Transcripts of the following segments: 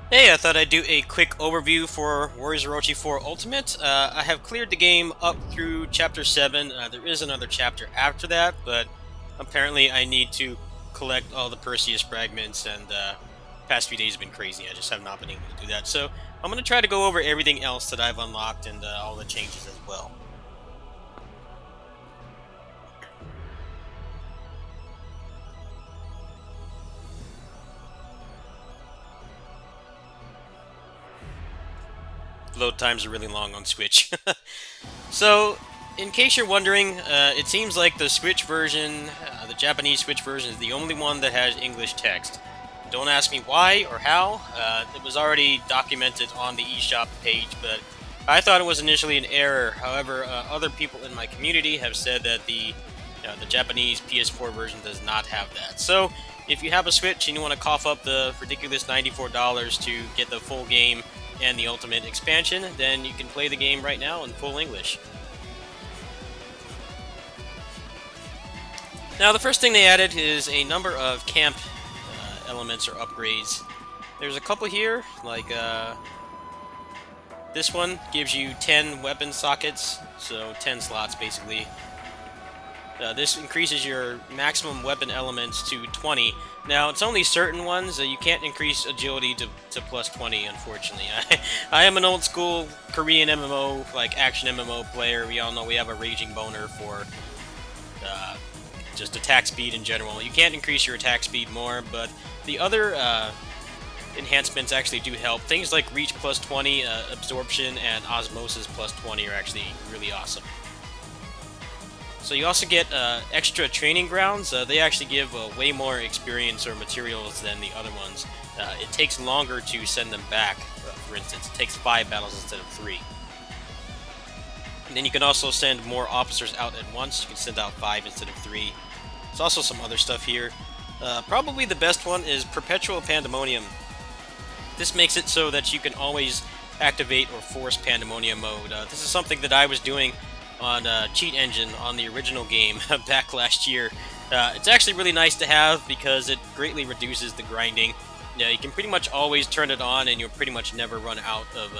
Hey, I thought I'd do a quick overview for Warriors Orochi 4 Ultimate. I have cleared the game up through Chapter 7. There is another chapter after that, but apparently I need to collect all the Perseus fragments, and past few days have been crazy. I just have not been able to do that. So I'm going to try to go over everything else that I've unlocked and all the changes as well. Load times are really long on Switch. So, in case you're wondering, it seems like the Switch version, the Japanese Switch version, is the only one that has English text. Don't ask me why or how. It was already documented on the eShop page, but I thought it was initially an error. However, other people in my community have said that the Japanese PS4 version does not have that. So, if you have a Switch and you want to cough up the ridiculous $94 to get the full game and the Ultimate expansion, then you can play the game right now in full English. Now, the first thing they added is a number of camp elements or upgrades. There's a couple here, like this one gives you 10 weapon sockets, so 10 slots basically. This increases your maximum weapon elements to 20. Now, it's only certain ones. You can't increase agility to plus 20, unfortunately. I am an old school Korean MMO, like action MMO player. We all know we have a raging boner for uh, just attack speed in general. You can't increase your attack speed more, but the other enhancements actually do help. Things like reach plus 20, absorption, and osmosis plus 20 are actually really awesome. So you also get extra training grounds. They actually give way more experience or materials than the other ones. It takes longer to send them back. For instance, it takes 5 battles instead of 3. And then you can also send more officers out at once. You can send out 5 instead of 3. There's also some other stuff here. Probably the best one is Perpetual Pandemonium. This makes it so that you can always activate or force Pandemonium mode. This is something that I was doing on Cheat Engine on the original game back last year. It's actually really nice to have because it greatly reduces the grinding. You can pretty much always turn it on and you'll pretty much never run out of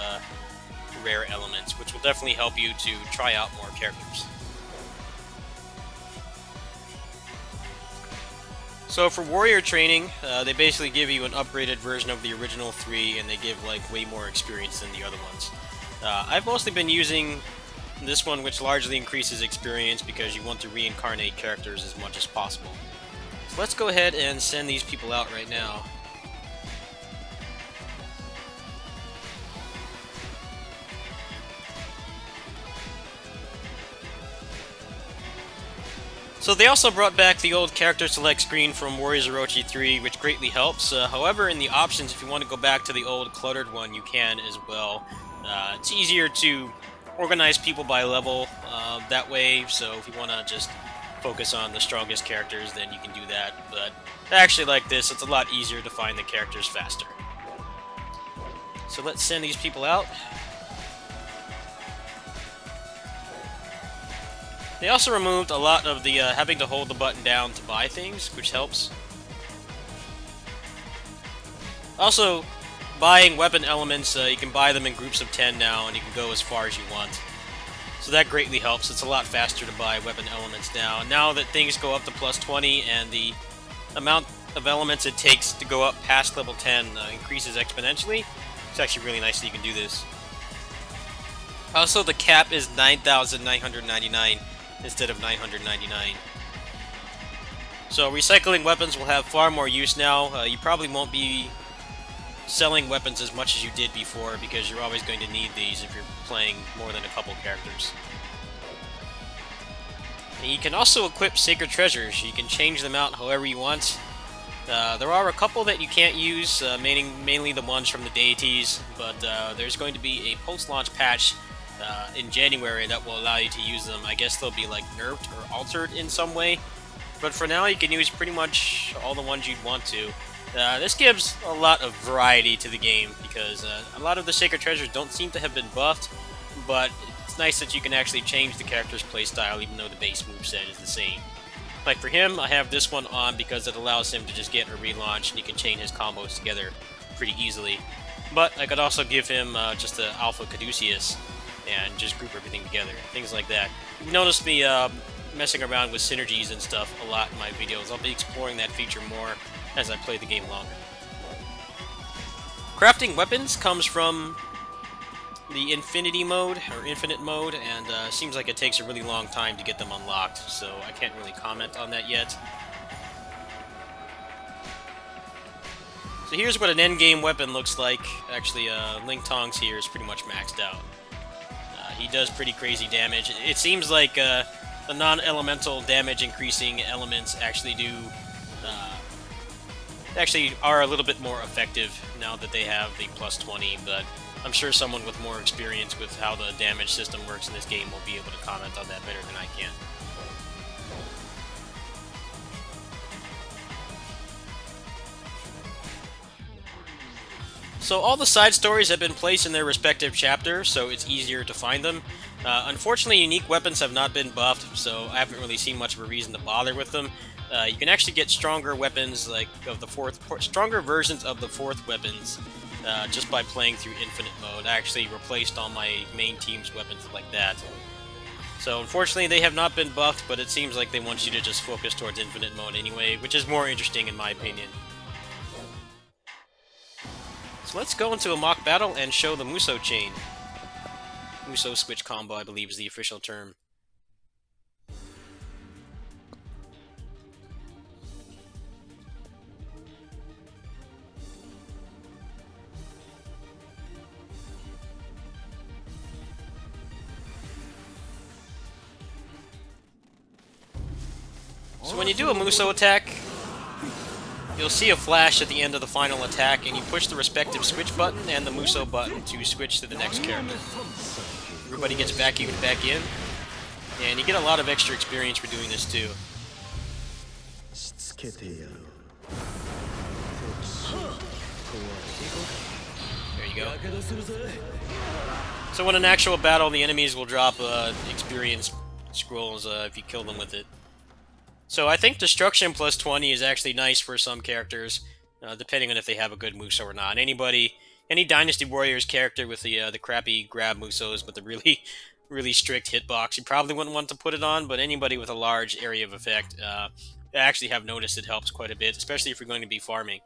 rare elements, which will definitely help you to try out more characters. So for warrior training, they basically give you an upgraded version of the original 3, and they give like way more experience than the other ones. I've mostly been using this one, which largely increases experience because you want to reincarnate characters as much as possible. So let's go ahead and send these people out right now. So they also brought back the old character select screen from Warriors Orochi 3, which greatly helps. However, in the options, if you want to go back to the old cluttered one, you can as well. It's easier to organize people by level that way, so if you want to just focus on the strongest characters, then you can do that. But I actually like this. It's a lot easier to find the characters faster. So let's send these people out. They also removed a lot of the having to hold the button down to buy things, which helps. Also, buying weapon elements, you can buy them in groups of 10 now, and you can go as far as you want. So that greatly helps. It's a lot faster to buy weapon elements now. And now that things go up to plus 20 and the amount of elements it takes to go up past level 10 increases exponentially, it's actually really nice that you can do this. Also, the cap is 9,999 instead of 999. So recycling weapons will have far more use now. You probably won't be selling weapons as much as you did before because you're always going to need these if you're playing more than a couple characters. And you can also equip sacred treasures. You can change them out however you want. There are a couple that you can't use, mainly the ones from the deities, but there's going to be a post-launch patch in January that will allow you to use them. I guess they'll be like nerfed or altered in some way, but for now you can use pretty much all the ones you'd want to. This gives a lot of variety to the game because a lot of the sacred treasures don't seem to have been buffed, but it's nice that you can actually change the character's playstyle even though the base moveset is the same. Like for him, I have this one on because it allows him to just get a relaunch and he can chain his combos together pretty easily. But I could also give him just the Alpha Caduceus and just group everything together, things like that. You've noticed me messing around with synergies and stuff a lot in my videos. I'll be exploring that feature more as I play the game longer. Crafting weapons comes from the infinity mode, or infinite mode, and seems like it takes a really long time to get them unlocked, so I can't really comment on that yet. So here's what an endgame weapon looks like. Actually, Ling Tong's here is pretty much maxed out. He does pretty crazy damage. It seems like the non-elemental damage increasing elements actually are a little bit more effective now that they have the plus 20, but I'm sure someone with more experience with how the damage system works in this game will be able to comment on that better than I can. So all the side stories have been placed in their respective chapters, so it's easier to find them. Unfortunately, unique weapons have not been buffed, so I haven't really seen much of a reason to bother with them. You can actually get stronger weapons, stronger versions of the fourth weapons, just by playing through infinite mode. I actually replaced all my main team's weapons like that. So unfortunately, they have not been buffed, but it seems like they want you to just focus towards infinite mode anyway, which is more interesting in my opinion. So let's go into a mock battle and show the Muso chain. Muso switch combo, I believe, is the official term. So when you do a Muso attack, you'll see a flash at the end of the final attack, and you push the respective switch button and the Muso button to switch to the next character. Everybody gets vacuumed back in, and you get a lot of extra experience for doing this too. There you go. So in an actual battle, the enemies will drop experience scrolls if you kill them with it. So I think Destruction plus 20 is actually nice for some characters, depending on if they have a good Muso or not. Any Dynasty Warriors character with the crappy grab Musos with the really strict hitbox, you probably wouldn't want to put it on, but anybody with a large area of effect, I actually have noticed it helps quite a bit, especially if you're going to be farming.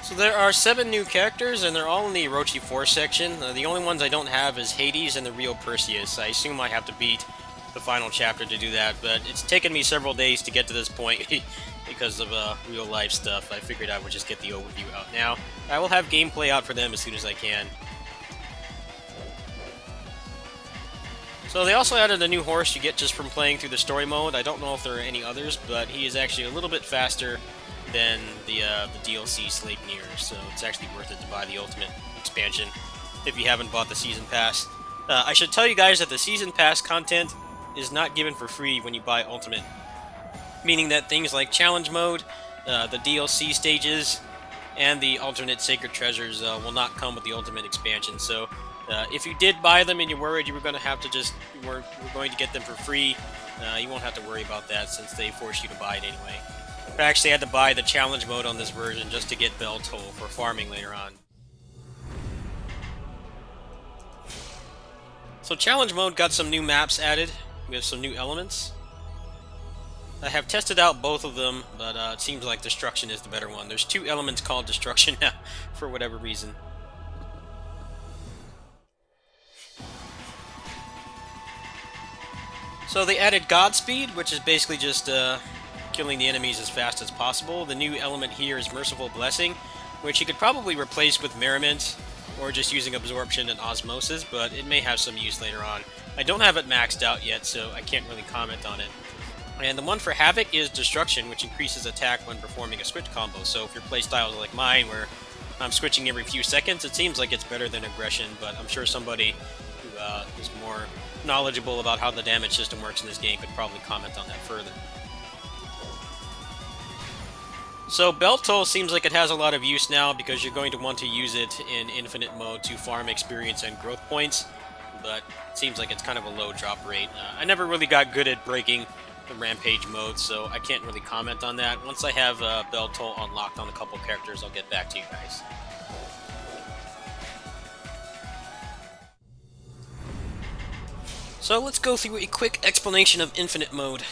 So there are 7 new characters, and they're all in the Orochi 4 section. The only ones I don't have is Hades and the real Perseus. I assume I have to beat the final chapter to do that, but it's taken me several days to get to this point because of real life stuff. I figured I would just get the overview out now. I will have gameplay out for them as soon as I can. So they also added a new horse you get just from playing through the story mode. I don't know if there are any others, but he is actually a little bit faster than the DLC Sleipnir, so it's actually worth it to buy the Ultimate expansion if you haven't bought the Season Pass. I should tell you guys that the Season Pass content is not given for free when you buy Ultimate, meaning that things like Challenge Mode, the DLC stages, and the alternate Sacred Treasures will not come with the Ultimate expansion, so if you did buy them and you're worried you were going to have to we're going to get them for free, you won't have to worry about that since they force you to buy it anyway. I actually had to buy the challenge mode on this version just to get Bell Toll for farming later on. So challenge mode got some new maps added. We have some new elements. I have tested out both of them, but it seems like Destruction is the better one. There's 2 elements called Destruction now, for whatever reason. So they added Godspeed, which is basically just killing the enemies as fast as possible. The new element here is Merciful Blessing, which you could probably replace with Merriment, or just using Absorption and Osmosis, but it may have some use later on. I don't have it maxed out yet, so I can't really comment on it. And the one for Havoc is Destruction, which increases attack when performing a switch combo, so if your playstyle is like mine, where I'm switching every few seconds, it seems like it's better than Aggression, but I'm sure somebody who is more knowledgeable about how the damage system works in this game could probably comment on that further. So Belt Toll seems like it has a lot of use now because you're going to want to use it in infinite mode to farm experience and growth points, but it seems like it's kind of a low drop rate. I never really got good at breaking the Rampage mode, so I can't really comment on that. Once I have Belt Toll unlocked on a couple characters, I'll get back to you guys. So let's go through a quick explanation of infinite mode.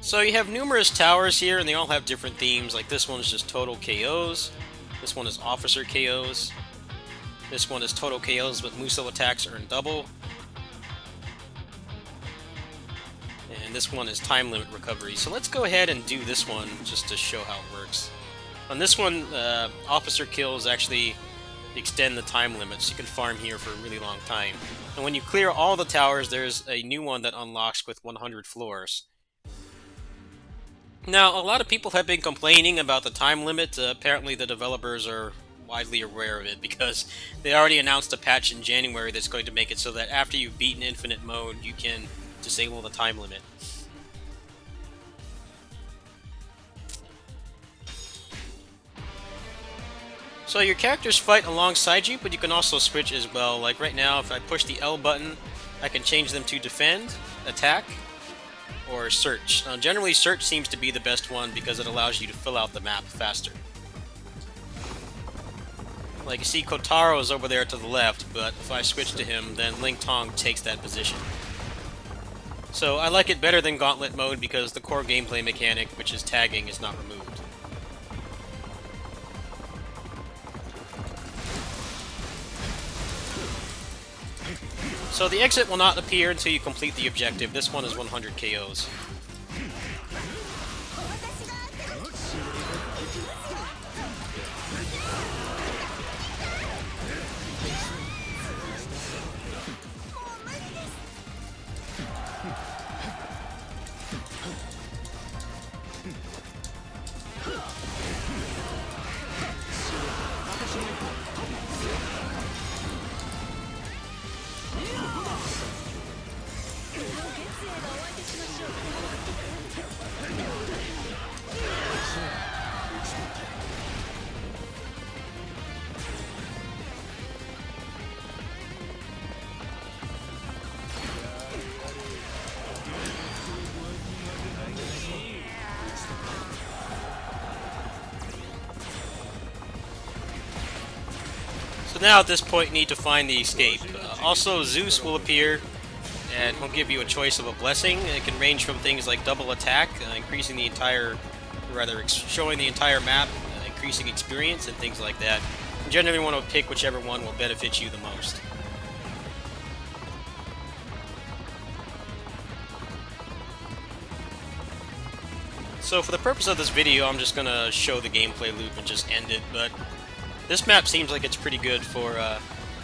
So you have numerous towers here, and they all have different themes. Like this one is just total KOs. This one is officer KOs. This one is total KOs, but Muso attacks earn double. And this one is time limit recovery. So let's go ahead and do this one just to show how it works. On this one, officer kills actually extend the time limit, so you can farm here for a really long time. And when you clear all the towers, there's a new one that unlocks with 100 floors. Now, a lot of people have been complaining about the time limit. Apparently the developers are widely aware of it because they already announced a patch in January that's going to make it so that after you've beaten infinite mode, you can disable the time limit. So your characters fight alongside you, but you can also switch as well. Like right now, if I push the L button, I can change them to defend, attack, or search. Now, generally, search seems to be the best one because it allows you to fill out the map faster. Like you see, Kotaro is over there to the left, but if I switch to him, then Ling Tong takes that position. So I like it better than Gauntlet mode because the core gameplay mechanic, which is tagging, is not removed. So the exit will not appear until you complete the objective. This one is 100 KOs. So now at this point you need to find the escape. Also Zeus will appear and he'll give you a choice of a blessing. It can range from things like double attack, increasing the entire, showing the entire map, increasing experience and things like that. You generally want to pick whichever one will benefit you the most. So for the purpose of this video, I'm just going to show the gameplay loop and just end it, but this map seems like it's pretty good for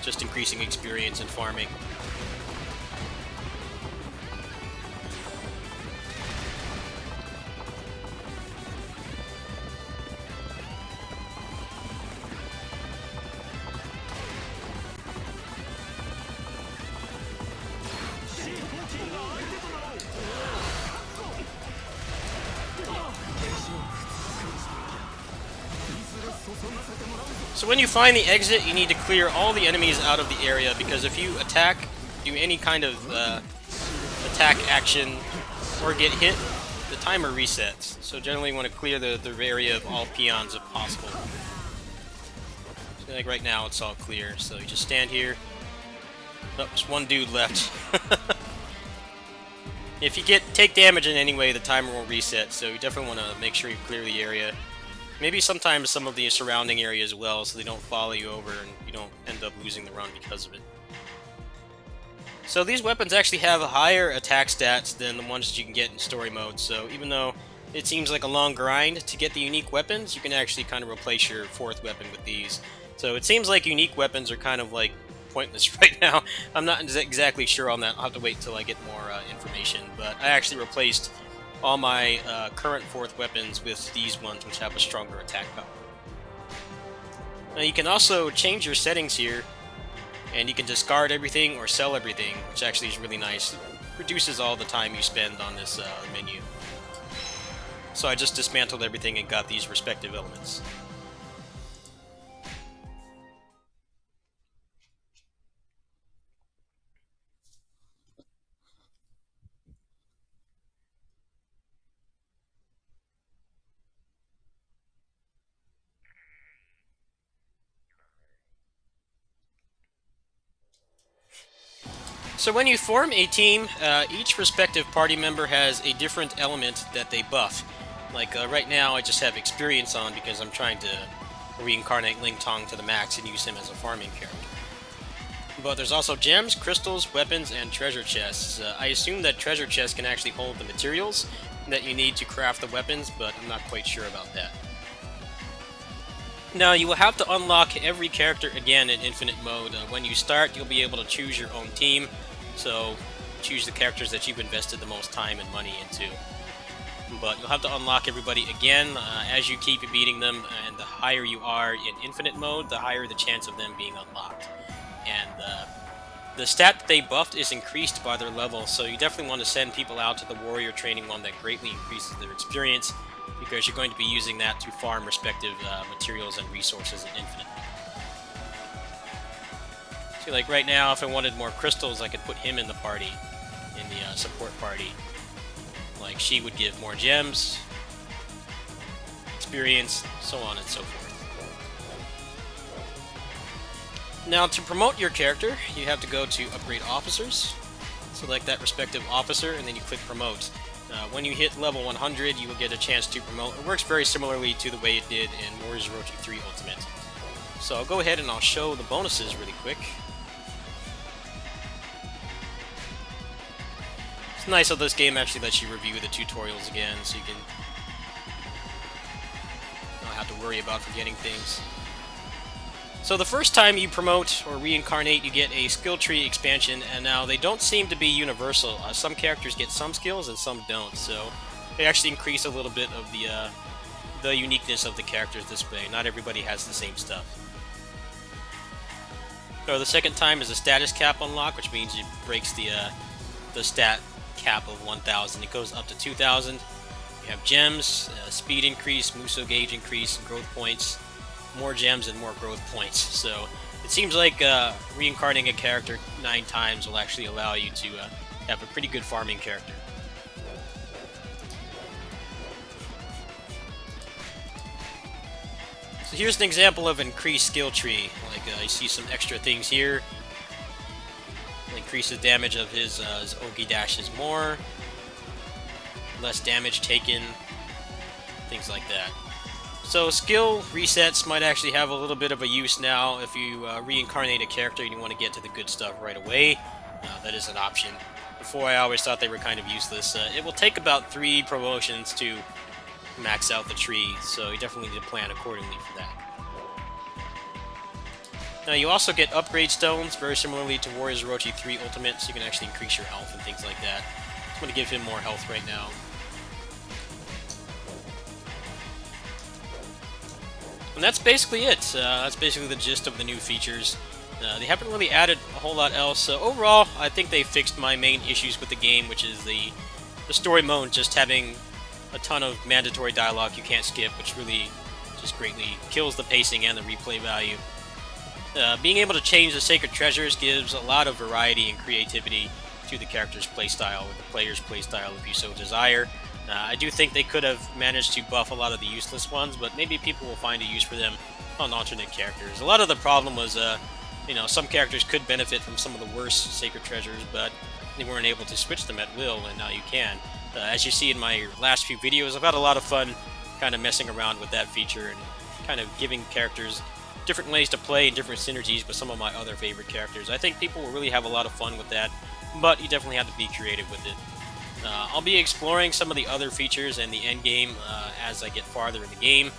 just increasing experience and farming. So when you find the exit, you need to clear all the enemies out of the area, because if you attack, do any kind of attack action, or get hit, the timer resets. So generally you want to clear the area of all peons if possible. So like right now it's all clear, so you just stand here. Oh, there's one dude left. If you take damage in any way, the timer will reset, so you definitely want to make sure you clear the area. Maybe sometimes some of the surrounding area as well, so they don't follow you over and you don't end up losing the run because of it. So these weapons actually have higher attack stats than the ones that you can get in story mode, so even though it seems like a long grind to get the unique weapons, you can actually kind of replace your fourth weapon with these. So it seems like unique weapons are kind of like pointless right now. I'm not exactly sure on that. I'll have to wait until I get more information, but I actually replaced all my current fourth weapons with these ones, which have a stronger attack power. Now you can also change your settings here, and you can discard everything or sell everything, which actually is really nice. It reduces all the time you spend on this menu. So I just dismantled everything and got these respective elements. So when you form a team, each respective party member has a different element that they buff. Like right now, I just have experience on because I'm trying to reincarnate Ling Tong to the max and use him as a farming character. But there's also gems, crystals, weapons, and treasure chests. I assume that treasure chests can actually hold the materials that you need to craft the weapons, but I'm not quite sure about that. Now, you will have to unlock every character again in Infinite Mode. When you start, you'll be able to choose your own team, so choose the characters that you've invested the most time and money into. But you'll have to unlock everybody again as you keep beating them, and the higher you are in Infinite Mode, the higher the chance of them being unlocked. And the stat that they buffed is increased by their level, so you definitely want to send people out to the warrior training one that greatly increases their experience, because you're going to be using that to farm respective materials and resources in Infinite. See, like right now, if I wanted more crystals, I could put him in the party, in the support party. Like, she would give more gems, experience, so on and so forth. Now, to promote your character, you have to go to Upgrade Officers, select that respective officer, and then you click Promote. When you hit level 100, you will get a chance to promote. It works very similarly to the way it did in Warriors of Orochi 3 Ultimate. So I'll go ahead and I'll show the bonuses really quick. It's nice how this game actually lets you review the tutorials again, so you can not have to worry about forgetting things. So the first time you promote or reincarnate, you get a skill tree expansion, and now they don't seem to be universal. Some characters get some skills and some don't, so they actually increase a little bit of the uniqueness of the characters this way. Not everybody has the same stuff. So the second time is a status cap unlock, which means it breaks the stat cap of 1,000. It goes up to 2,000. You have gems, speed increase, Muso gauge increase, growth points, more gems, and more growth points. So it seems like reincarnating a character 9 times will actually allow you to have a pretty good farming character. So here's an example of increased skill tree. Like you see some extra things here. Increases damage of his Ogi dashes more, less damage taken, things like that. So skill resets might actually have a little bit of a use now if you reincarnate a character and you want to get to the good stuff right away. That is an option. Before, I always thought they were kind of useless. It will take about 3 promotions to max out the tree, so you definitely need to plan accordingly for that. Now you also get upgrade stones, very similarly to Warriors of Orochi 3 Ultimate, so you can actually increase your health and things like that. I'm going to give him more health right now. And that's basically it. That's basically the gist of the new features. They haven't really added a whole lot else. Overall, I think they fixed my main issues with the game, which is the story mode just having a ton of mandatory dialogue you can't skip, which really just greatly kills the pacing and the replay value. Being able to change the sacred treasures gives a lot of variety and creativity to the character's playstyle, or the player's playstyle if you so desire. I do think they could have managed to buff a lot of the useless ones, but maybe people will find a use for them on alternate characters. A lot of the problem was, some characters could benefit from some of the worst sacred treasures, but they weren't able to switch them at will, and now you can. As you see in my last few videos, I've had a lot of fun kind of messing around with that feature and kind of giving characters different ways to play and different synergies with some of my other favorite characters. I think people will really have a lot of fun with that, but you definitely have to be creative with it. I'll be exploring some of the other features and the end game as I get farther in the game.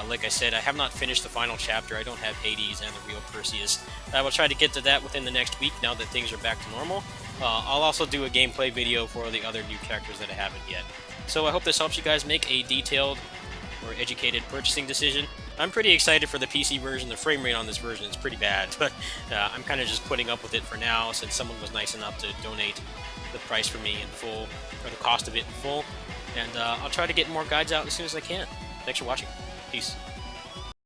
Like I said, I have not finished the final chapter. I don't have Hades and the real Perseus. I will try to get to that within the next week now that things are back to normal. I'll also do a gameplay video for the other new characters that I haven't yet. So I hope this helps you guys make a detailed or educated purchasing decision. I'm pretty excited for the PC version. The frame rate on this version is pretty bad, but I'm kind of just putting up with it for now since someone was nice enough to donate the price for me in full, or the cost of it in full. And I'll try to get more guides out as soon as I can. Thanks for watching. Peace.